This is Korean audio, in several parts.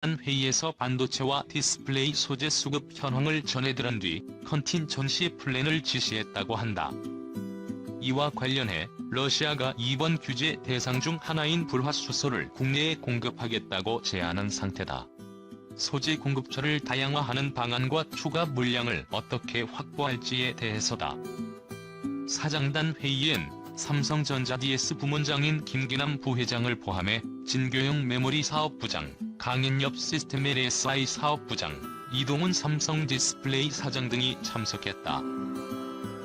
회의에서 반도체와 디스플레이 소재 수급 현황을 전해들은 뒤 컨틴전시 플랜을 지시했다고 한다. 이와 관련해 러시아가 이번 규제 대상 중 하나인 불화수소를 국내에 공급하겠다고 제안한 상태다. 소재 공급처를 다양화하는 방안과 추가 물량을 어떻게 확보할지에 대해서다. 사장단 회의엔 삼성전자 DS 부문장인 김기남 부회장을 포함해 진교영 메모리 사업부장, 강인엽 시스템 LSI 사업부장, 이동훈 삼성 디스플레이 사장 등이 참석했다.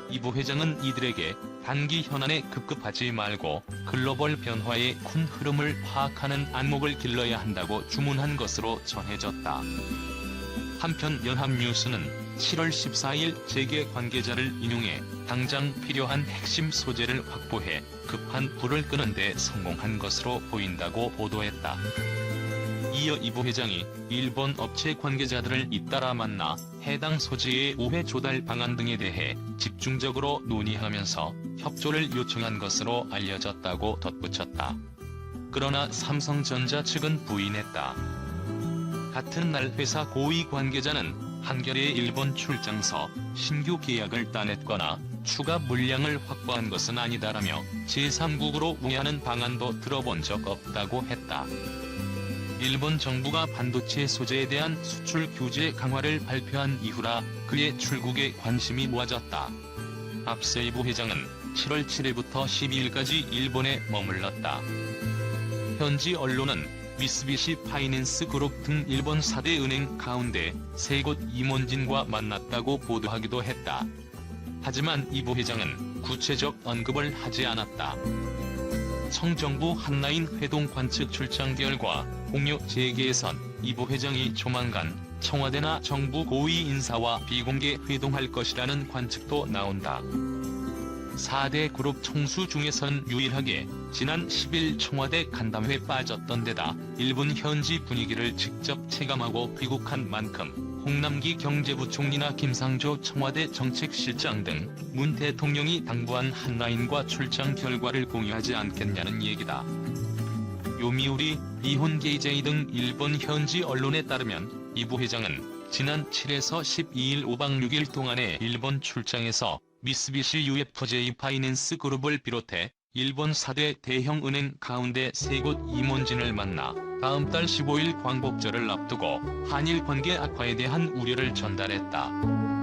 이 부회장은 이들에게 단기 현안에 급급하지 말고 글로벌 변화의 큰 흐름을 파악하는 안목을 길러야 한다고 주문한 것으로 전해졌다. 한편 연합뉴스는 7월 14일 재계 관계자를 인용해 당장 필요한 핵심 소재를 확보해 급한 불을 끄는 데 성공한 것으로 보인다고 보도했다. 이어 이 부회장이 일본 업체 관계자들을 잇따라 만나 해당 소재의 우회 조달 방안 등에 대해 집중적으로 논의하면서 협조를 요청한 것으로 알려졌다고 덧붙였다. 그러나 삼성전자 측은 부인했다. 같은 날 회사 고위 관계자는 한겨레의 일본 출장서 신규 계약을 따냈거나 추가 물량을 확보한 것은 아니다라며 제3국으로 우회하는 방안도 들어본 적 없다고 했다. 일본 정부가 반도체 소재에 대한 수출 규제 강화를 발표한 이후라 그의 출국에 관심이 모아졌다. 앞서 이 부회장은 7월 7일부터 12일까지 일본에 머물렀다. 현지 언론은 미쓰비시 파이낸스 그룹 등 일본 4대 은행 가운데 3곳 임원진과 만났다고 보도하기도 했다. 하지만 이 부회장은 구체적 언급을 하지 않았다. 청정부 한라인 회동 관측 출장 결과 공유 재계에선 이 부회장이 조만간 청와대나 정부 고위 인사와 비공개 회동할 것이라는 관측도 나온다. 4대 그룹 총수 중에선 유일하게 지난 10일 청와대 간담회에 빠졌던 데다 일본 현지 분위기를 직접 체감하고 귀국한 만큼 홍남기 경제부총리나 김상조 청와대 정책실장 등 문 대통령이 당부한 한라인과 출장 결과를 공유하지 않겠냐는 얘기다. 요미우리, 니혼 게이제이 등 일본 현지 언론에 따르면 이 부회장은 지난 7에서 12일 5박 6일 동안의 일본 출장에서 미쓰비시 UFJ 파이낸스 그룹을 비롯해 일본 4대 대형 은행 가운데 3곳 임원진을 만나 다음 달 15일 광복절을 앞두고 한일 관계 악화에 대한 우려를 전달했다.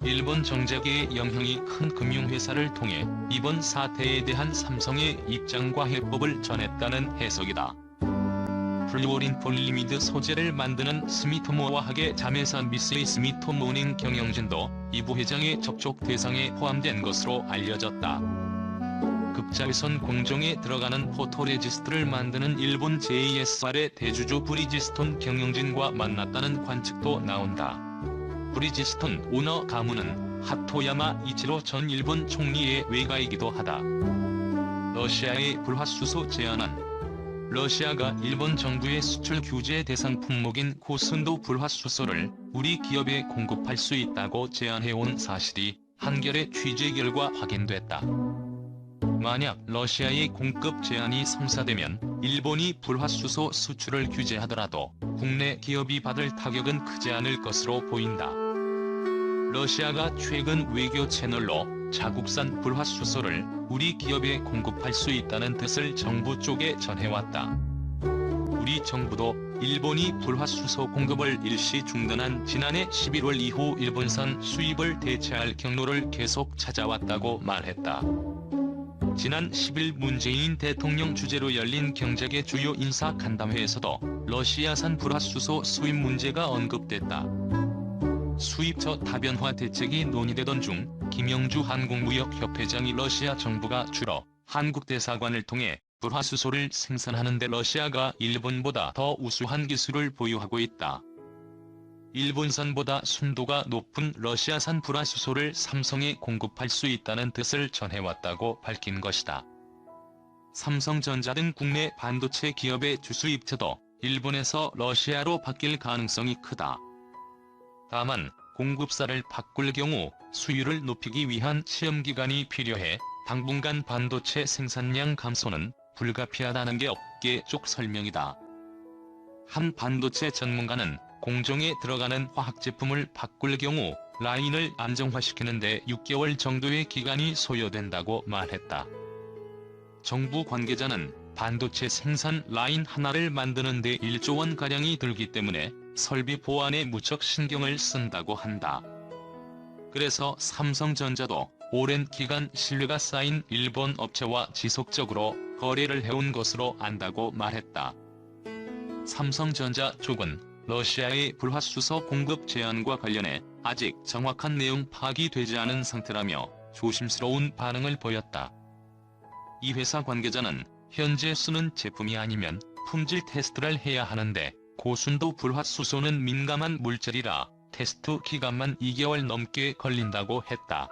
일본 정재계의 영향이 큰 금융회사를 통해 이번 사태에 대한 삼성의 입장과 해법을 전했다는 해석이다. 플루오린 폴리미드 소재를 만드는 스미토모와 학의 자매사 미쓰이 스미토모은행 경영진도 이 부회장의 접촉 대상에 포함된 것으로 알려졌다. 극자외선 공정에 들어가는 포토레지스트를 만드는 일본 JSR의 대주주 브리지스톤 경영진과 만났다는 관측도 나온다. 브리지스톤 오너 가문은 하토야마 이치로 전 일본 총리의 외가이기도 하다. 러시아의 불화수소 제한안. 러시아가 일본 정부의 수출 규제 대상 품목인 고순도 불화수소를 우리 기업에 공급할 수 있다고 제안해온 사실이 한겨레 취재 결과 확인됐다. 만약 러시아의 공급 제한이 성사되면 일본이 불화수소 수출을 규제하더라도 국내 기업이 받을 타격은 크지 않을 것으로 보인다. 러시아가 최근 외교 채널로 자국산 불화수소를 우리 기업에 공급할 수 있다는 뜻을 정부 쪽에 전해왔다. 우리 정부도 일본이 불화수소 공급을 일시 중단한 지난해 11월 이후 일본산 수입을 대체할 경로를 계속 찾아왔다고 말했다. 지난 10일 문재인 대통령 주재로 열린 경제계 주요 인사 간담회에서도 러시아산 불화수소 수입 문제가 언급됐다. 수입처 다변화 대책이 논의되던 중 김영주 한국무역협회장이 러시아 정부가 주로 한국 대사관을 통해 불화수소를 생산하는 데 러시아가 일본보다 더 우수한 기술을 보유하고 있다. 일본산보다 순도가 높은 러시아산 불화수소를 삼성에 공급할 수 있다는 뜻을 전해왔다고 밝힌 것이다. 삼성전자 등 국내 반도체 기업의 주수입처도 일본에서 러시아로 바뀔 가능성이 크다. 다만 공급사를 바꿀 경우 수율을 높이기 위한 시험기간이 필요해 당분간 반도체 생산량 감소는 불가피하다는 게 업계 쪽 설명이다. 한 반도체 전문가는 공정에 들어가는 화학 제품을 바꿀 경우 라인을 안정화시키는 데 6개월 정도의 기간이 소요된다고 말했다. 정부 관계자는 반도체 생산 라인 하나를 만드는 데 1조 원가량이 들기 때문에 설비 보안에 무척 신경을 쓴다고 한다. 그래서 삼성전자도 오랜 기간 신뢰가 쌓인 일본 업체와 지속적으로 거래를 해온 것으로 안다고 말했다. 삼성전자 쪽은 러시아의 불화수소 공급 제한과 관련해 아직 정확한 내용 파악이 되지 않은 상태라며 조심스러운 반응을 보였다. 이 회사 관계자는 현재 쓰는 제품이 아니면 품질 테스트를 해야 하는데 고순도 불화수소는 민감한 물질이라 테스트 기간만 2개월 넘게 걸린다고 했다.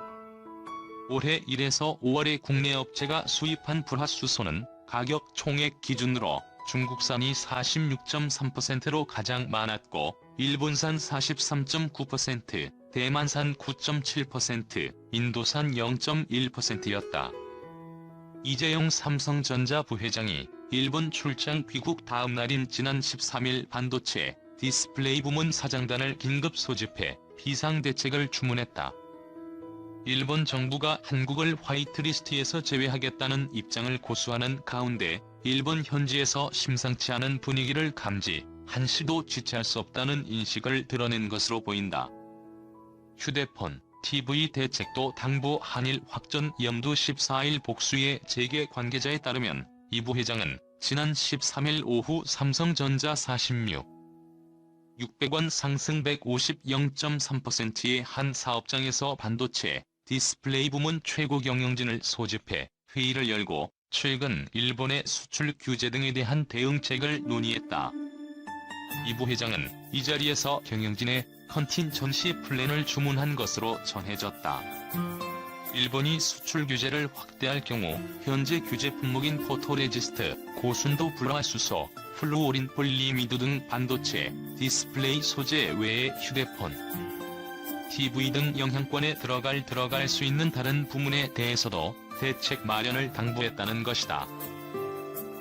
올해 1에서 5월에 국내 업체가 수입한 불화수소는 가격 총액 기준으로 중국산이 46.3%로 가장 많았고 일본산 43.9%, 대만산 9.7%, 인도산 0.1%였다. 이재용 삼성전자 부회장이 일본 출장 귀국 다음 날인 지난 13일 반도체, 디스플레이 부문 사장단을 긴급 소집해 비상대책을 주문했다. 일본 정부가 한국을 화이트리스트에서 제외하겠다는 입장을 고수하는 가운데 일본 현지에서 심상치 않은 분위기를 감지, 한시도 지체할 수 없다는 인식을 드러낸 것으로 보인다. 휴대폰, TV 대책도 당부 한일 확전 염두 14일 복수의 재계 관계자에 따르면 이 부회장은 지난 13일 오후 삼성전자 600원 상승 150.0.3%의 한 사업장에서 반도체, 디스플레이 부문 최고 경영진을 소집해 회의를 열고 최근 일본의 수출 규제 등에 대한 대응책을 논의했다. 이 부회장은 이 자리에서 경영진의 컨틴전시 플랜을 주문한 것으로 전해졌다. 일본이 수출 규제를 확대할 경우 현재 규제 품목인 포토레지스트, 고순도 불화수소, 플루오린 폴리미드 등 반도체, 디스플레이 소재 외에 휴대폰, TV 등 영향권에 들어갈 수 있는 다른 부문에 대해서도 대책 마련을 당부했다는 것이다.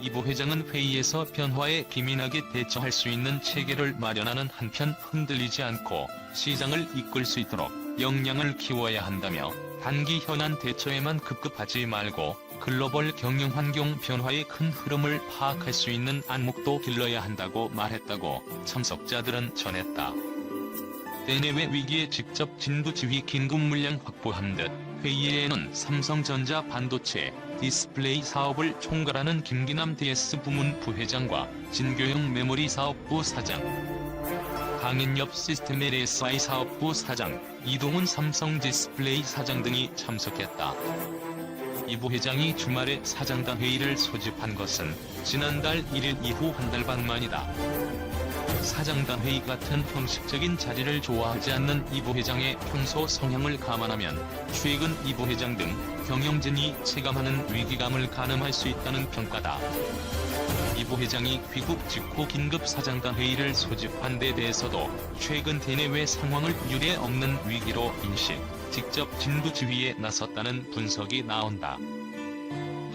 이 부회장은 회의에서 변화에 기민하게 대처할 수 있는 체계를 마련하는 한편 흔들리지 않고 시장을 이끌 수 있도록 역량을 키워야 한다며 단기 현안 대처에만 급급하지 말고 글로벌 경영환경 변화의 큰 흐름을 파악할 수 있는 안목도 길러야 한다고 말했다고 참석자들은 전했다. 대내외 위기에 직접 진두지휘 긴급 물량 확보한 듯 회의에는 삼성전자 반도체, 디스플레이 사업을 총괄하는 김기남 DS 부문 부회장과 진교영 메모리 사업부 사장, 강인엽 시스템 LSI 사업부 사장, 이동훈 삼성 디스플레이 사장 등이 참석했다. 이 부회장이 주말에 사장단 회의를 소집한 것은 지난달 1일 이후 한 달 반 만이다. 사장단 회의 같은 형식적인 자리를 좋아하지 않는 이 부회장의 평소 성향을 감안하면 최근 이 부회장 등 경영진이 체감하는 위기감을 가늠할 수 있다는 평가다. 이 부회장이 귀국 직후 긴급 사장단 회의를 소집한 데 대해서도 최근 대내외 상황을 유례없는 위기로 인식, 직접 진두지휘에 나섰다는 분석이 나온다.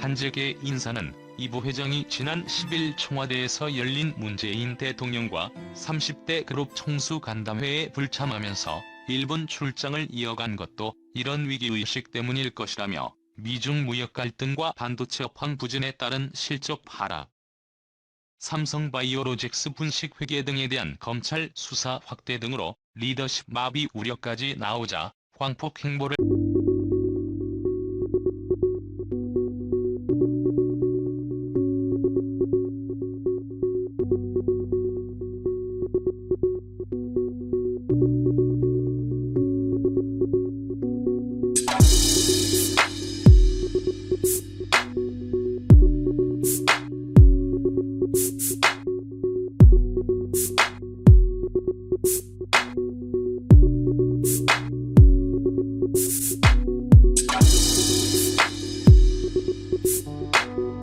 한직의 인사는 이 부회장이 지난 10일 청와대에서 열린 문재인 대통령과 30대 그룹 총수 간담회에 불참하면서 일본 출장을 이어간 것도 이런 위기의식 때문일 것이라며 미중 무역 갈등과 반도체 업황 부진에 따른 실적 하락, 삼성바이오로직스 분식 회계 등에 대한 검찰 수사 확대 등으로 리더십 마비 우려까지 나오자 광폭 행보를